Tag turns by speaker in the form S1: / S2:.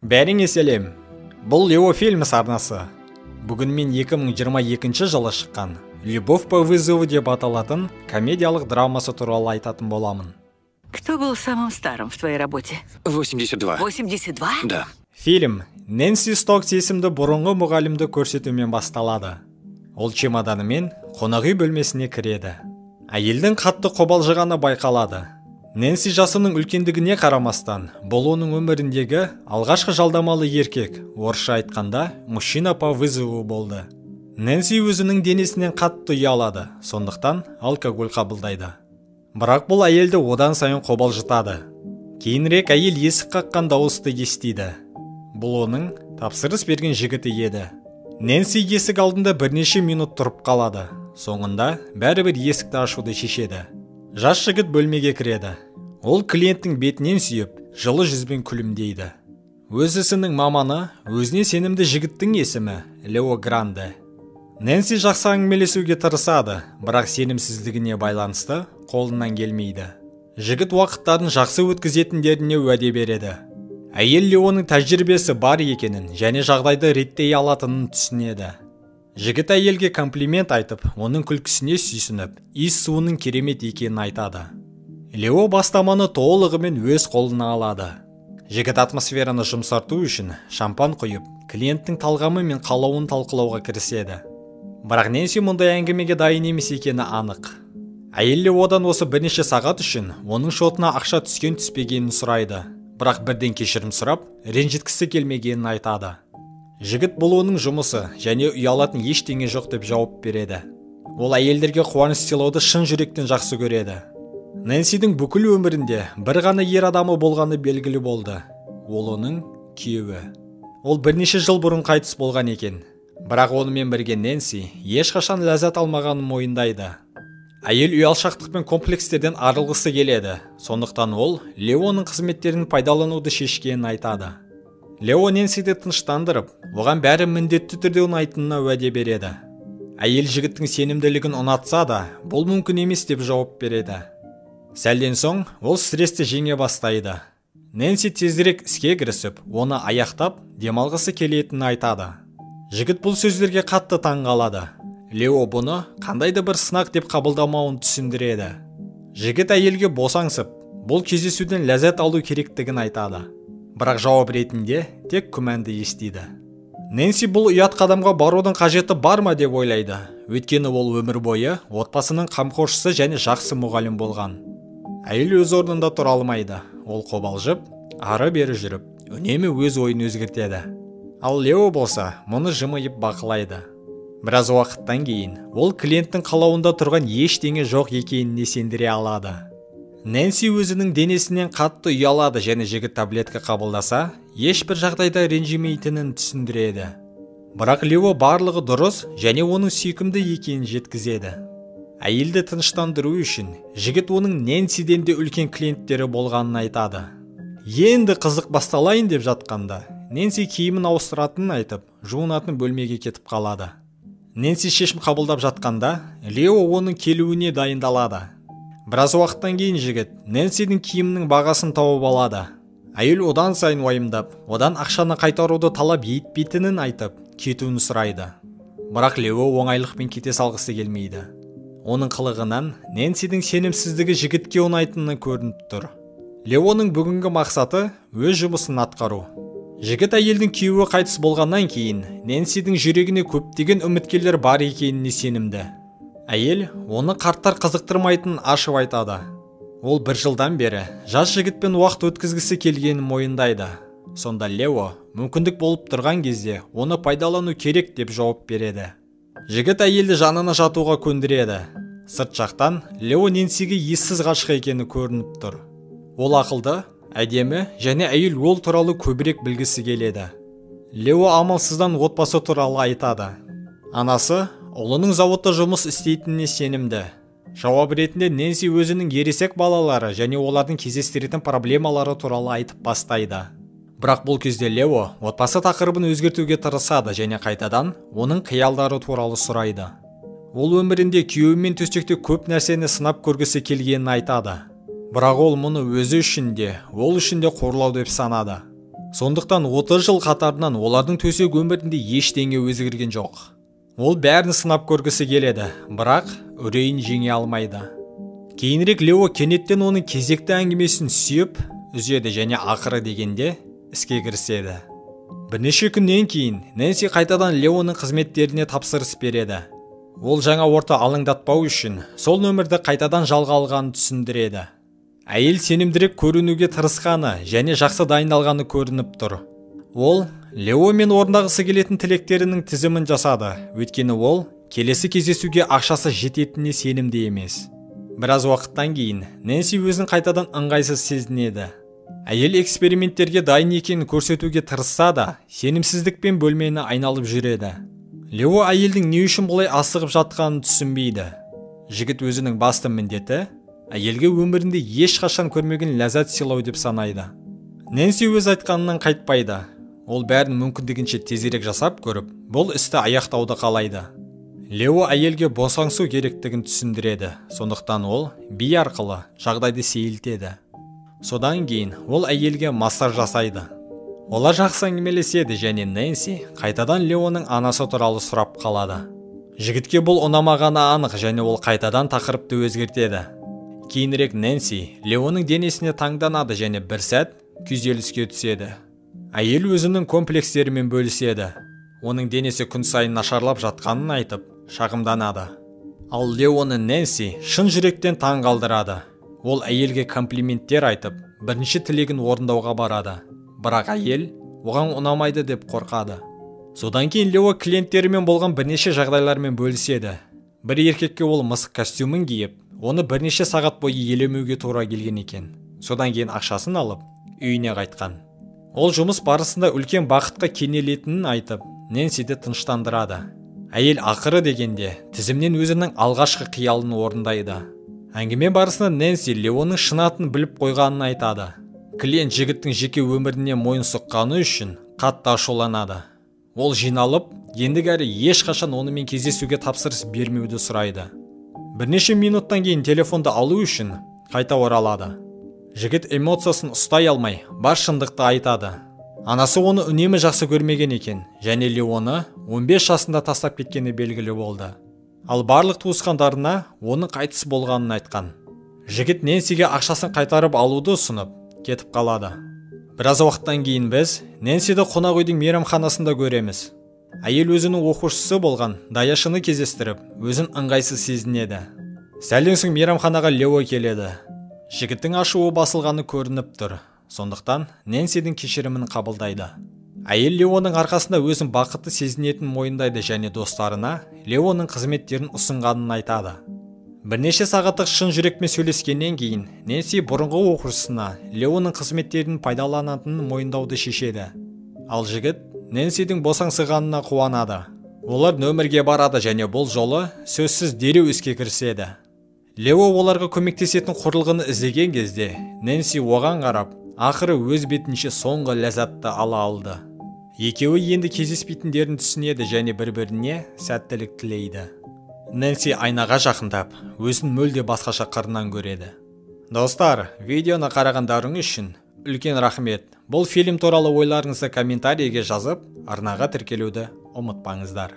S1: Бәріңе сәлем. Бұл Лео фильмс арнасы. Бүгін мен 2022 жылы шыққан «Любовь по вызову» деп аталатын комедиялық драмасы туралы айтатын боламын.
S2: Кто был самым старым в твоей работе?
S3: 82.
S2: 82?
S3: Да.
S1: Фильм Нэнси Стокс есімді бұрынғы мұғалімді көрсетумен басталады. Ол чемоданымен қонақ үй бөлмесіне кіреді. Әйелдің қатты қобалжығаны байқалады. Нэнси жасының үлкендігіне қарамастан, бұл оның өміріндегі алғашқы жалдамалы еркек, орысша айтқанда мужчина по вызову болды. Нэнси өзінің денесінен қатты ұялады, сондықтан алкоголь қабылдайды. Бірақ бұл әйелді одан сайын қобалжытады. Кейінірек әйел есік қаққан дауысты естиді. Бұл оның тапсырыс берген жігіті еді. Нэнси есік алдында бірнеше минут тұрып қалады. Соңында бәрібір есікті ашуды шешеді. Жас жігіт бөлмеге кіреді. Ол клиенттің бетінен сүйіп, жылы жүзбен күлімдейді. Өз ісінің маманы, өзіне сенімді жігіттің есімі Лео Гранде. Нэнси жақсы әңгімелесуге тырысады, бірақ сенімсіздігіне байланысты қолынан келмейді. Жігіт уақыттарын жақсы өткізетіндеріне уәде береді. Әйел Леоның тәжірибесі бар екенін және жағдайды реттей алатынын түсінеді. Жігіт әйелге комплимент айтып, оның күлкісіне сүйсініп, иіс суының керемет екенін айтады. Лео бастаманы толығымен өз қолына алады. Жігіт атмосфераны жұмсарту үшін шампан құйып, клиенттің талғамы мен қалауын талқылауға кіріседі. Бірақ Нэнси мұндай әңгімеге дайын емес екені анық. Әйел Леодан осы бірнеше сағат үшін оның шотына ақша түскен түспегенін сұрайды. Бірақ бірден кешірім сұрап, ренжіткісі келмегенін айтады. Жігіт бұл оның жұмысы және ұялатын ештеңе жоқ деп жауап береді. Ол әйелдерге қуаныш сыйлауды шын жүректен жақсы көреді. Нэнсидің бүкіл өмірінде бір ғана ер адамы болғаны белгілі болды. Ол оның күйеуі. Ол бірнеше жыл бұрын қайтыс болған екен. Бірақ онымен бірге Нэнси ешқашан ләззат алмағанын мойындайды. Әйел ұялшақтық пен комплекстерден арылғысы келеді. Сондықтан ол Леоның қызметтерін пайдалануды шешкенін айтады. Лео Нэнсиді тыныштандырып, оған бәрі міндетті түрде ұнайтынына уәде береді. Әйел жігіттің сенімділігін ұнатса да, бұл мүмкін емес деп жауап береді. Сәлден соң ол стрессті жеңе бастайды. Нэнси тезірек іске кірісіп, оны аяқтап, демалғысы келетінін айтады. Жігіт бұл сөздерге қатты таң қалады. Лео бұны қандайды бір сынақ деп қабылдамауын түсіндіреді. Жігіт әйелге босаңсып, бұл кездесуден ләззат алу керектігін айтады. Бірақ жауап ретінде тек күмәнді естиді. Нэнси бұл ұят қадамға барудың қажеті бар ма деп ойлайды. Өйткені ол өмір бойы отбасының қамқоршысы және жақсы мұғалім болған. Әйел өз орнында тұра алмайды. Ол қобалжып, ары-бері жүріп, үнемі өз ойын өзгертеді. Ал Лео болса, мұны жымиып бақылайды. Біраз уақыттан кейін ол клиенттің қалауында тұрған ештеңе жоқ екеніне сендіре алады. Нэнси өзінің денесінен қатты ұялады және жігіт таблетка қабылдаса, ешбір жағдайда ренжімейтінін түсіндіреді. Бірақ Лео барлығы дұрыс және оның сүйкімді екенін жеткізеді. Әйелді тыныштандыру үшін жігіт оның Нэнсиден де үлкен клиенттері болғанын айтады. Енді қызық басталайын деп жатқанда, Нэнси киімін ауыстыратынын айтып, жуынатын бөлмеге кетіп қалады. Нэнси шешім қабылдап жатқанда, Лео оның келуіне дайындалады. Біраз уақыттан кейін жігіт Нэнсидің киімінің бағасын тауып алады. Әйел одан сайын уайымдап, одан ақшаны қайтаруды талап етпейтінін айтып, кетуін сұрайды. Бірақ Лео оңайлықпен кете салғысы келмейді. Оның қылығынан Нэнсидің сенімсіздігі жігітке ұнайтыны көрініп тұр. Леоның бүгінгі мақсаты өз жұмысын атқару. Жігіт әйелдің күйеуі қайтыс болғаннан кейін Нэнсидің жүрегіне көптеген үміткерлер бар екеніне сенімді. Әйел оны қарттар қызықтырмайтынын ашып айтады. Ол бір жылдан бері жас жігітпен уақыт өткізгісі келгенін мойындайды. Сонда Лео мүмкіндік болып тұрған кезде оны пайдалану керек деп жауап береді. Жігіт әйелді жанына жатуға көндіреді. Сырт жақтан Лео Нэнсиге ессіз ғашық екені көрініп тұр. Ол ақылды, әдемі және әйел ол туралы көбірек білгісі келеді. Лео амалсыздан отбасы туралы айтады. Анасы ұлының зауытта жұмыс істейтініне сенімді. Жауап ретінде Нэнси өзінің ересек балалары және олардың кездестіретін проблемалары туралы айтып бастайды. Бірақ бұл кезде Лео отбасы тақырыбын өзгертуге тырысады және қайтадан оның қиялдары туралы сұрайды. Ол өмірінде күйеуімен төсекте көп нәрсені сынап көргісі келгенін айтады. Бірақ ол мұны өзі үшін де, ол үшін де қорлау деп санады. Сондықтан 30 жыл қатарынан олардың төсек өмірінде ештеңе өзгерген жоқ. Ол бәрін сынап көргісі келеді, бірақ үрейін жеңе алмайды. Кейінірек Лео кенеттен оның кезекті әңгімесін сүйіп, үзеді және ақыры дегенде іске кіріседі. Бірнеше күннен кейін Нэнси қайтадан Леоның қызметтеріне тапсырыс береді. Ол жаңа орта алаңдатпау үшін сол нөмірді қайтадан жалға алғанын түсіндіреді. Әйел сенімдірек көрінуге тырысқаны және жақсы дайындалғаны көрініп тұр. Ол Лео мен орындағысы келетін тілектерінің тізімін жасады, өйткені ол келесі кездесуге ақшасы жететініне сенімді емес. Біраз уақыттан кейін Нэнси өзін қайтадан ыңғайсыз сезінеді. Әйел эксперименттерге дайын екенін көрсетуге тырысса да, сенімсіздікпен бөлмені айналып жүреді. Лео әйелдің не үшін бұлай асығып жатқанын түсінбейді. Жігіт өзінің басты міндеті әйелге өмірінде ешқашан көрмеген ләззат сыйлау деп санайды. Нэнси өз айтқанынан қайтпайды. Ол бәрін мүмкіндігінше тезірек жасап көріп, бұл істі аяқтауды қалайды. Лео әйелге босаңсу керектігін түсіндіреді, сондықтан ол би арқылы жағдайды сейілтеді. Содан кейін ол әйелге массаж жасайды. Олар жақсы әңгімелеседі және Нэнси қайтадан Леоның анасы туралы сұрап қалады. Жігітке бұл ұнамағаны анық және ол қайтадан тақырыпты өзгертеді. Кейінірек Нэнси Леоның денесіне таңданады және бір сәт күйзеліске түседі. Әйел өзінің комплекстерімен бөліседі. Оның денесі күн сайын нашарлап жатқанын айтып, шағымданады. Ал Леоны Нэнси шын жүректен таң қалдырады. Ол әйелге комплименттер айтып, бірінші тілегін орындауға барады. Бірақ әйел оған ұнамайды деп қорқады. Содан кейін Лео клиенттерімен болған бірнеше жағдайлармен бөліседі. Бір еркекке ол мысық костюмін киіп, оны бірнеше сағат бойы елемеуге тура келген екен. Содан кейін ақшасын алып, үйіне қайтқан. Ол жұмыс барысында үлкен бақытқа кенелетінін айтып, Нэнсиді тыныштандырады. Әйел ақыры дегенде тізімнен өзінің алғашқы қиялын орындайды. Әңгіме барысында Нэнси Леоның шын атын біліп қойғанын айтады. Клиент жігіттің жеке өміріне мойын соққаны үшін қатты ашуланады. Ол жиналып, ендігәрі ешқашан онымен кездесуге тапсырыс бермеуді сұрайды. Бірнеше минуттан кейін телефонды алу үшін қайта оралады. Жігіт эмоциясын ұстай алмай, бар шындықты айтады. Анасы оны үнемі жақсы көрмеген екен, және Леоны 15 жасында тастап кеткені белгілі болды. Ал барлық туысқандарына оның қайтыс болғанын айтқан. Жігіт Нэнсиге ақшасын қайтарып алуды ұсынып, кетіп қалады. Біраз уақыттан кейін біз Нэнсиді қонақ үйдің мейрамханасында көреміз. Әйел өзінің оқушысы болған даяшыны кездестіріп, өзін ыңғайсыз сезінеді. Сәлден соң мейрамханаға Лео келеді. Жігіттің ашуы басылғаны көрініп тұр. Сондықтан Нэнсидің кешірімін қабылдайды. Әйел Леоның арқасында өзін бақытты сезінетінін мойындайды және достарына Леоның қызметтерін ұсынғанын айтады. Бірнеше сағаттық шын жүрекпен сөйлескеннен кейін Нэнси бұрынғы оқушысына Леоның қызметтерін пайдаланатынын мойындауды шешеді. Ал жігіт Нэнсидің босаңсығанына қуанады. Олар нөмірге барады және бұл жолы сөзсіз дереу іске кіріседі. Лео оларға көмектесетін құрылғыны іздеген кезде Нэнси оған қарап, ақыры өз бетінше соңғы ләззатты ала алды. Екеуі енді кездеспейтіндерін түсінеді және бір-біріне сәттілік тілейді. Нэнси айнаға жақындап, өзін мүлде басқаша қырынан көреді. Достар, видеоны қарағандарың үшін үлкен рахмет. Бұл фильм туралы ойларыңызды комментарийге жазып, арнаға тіркелуді ұмытпаңыздар.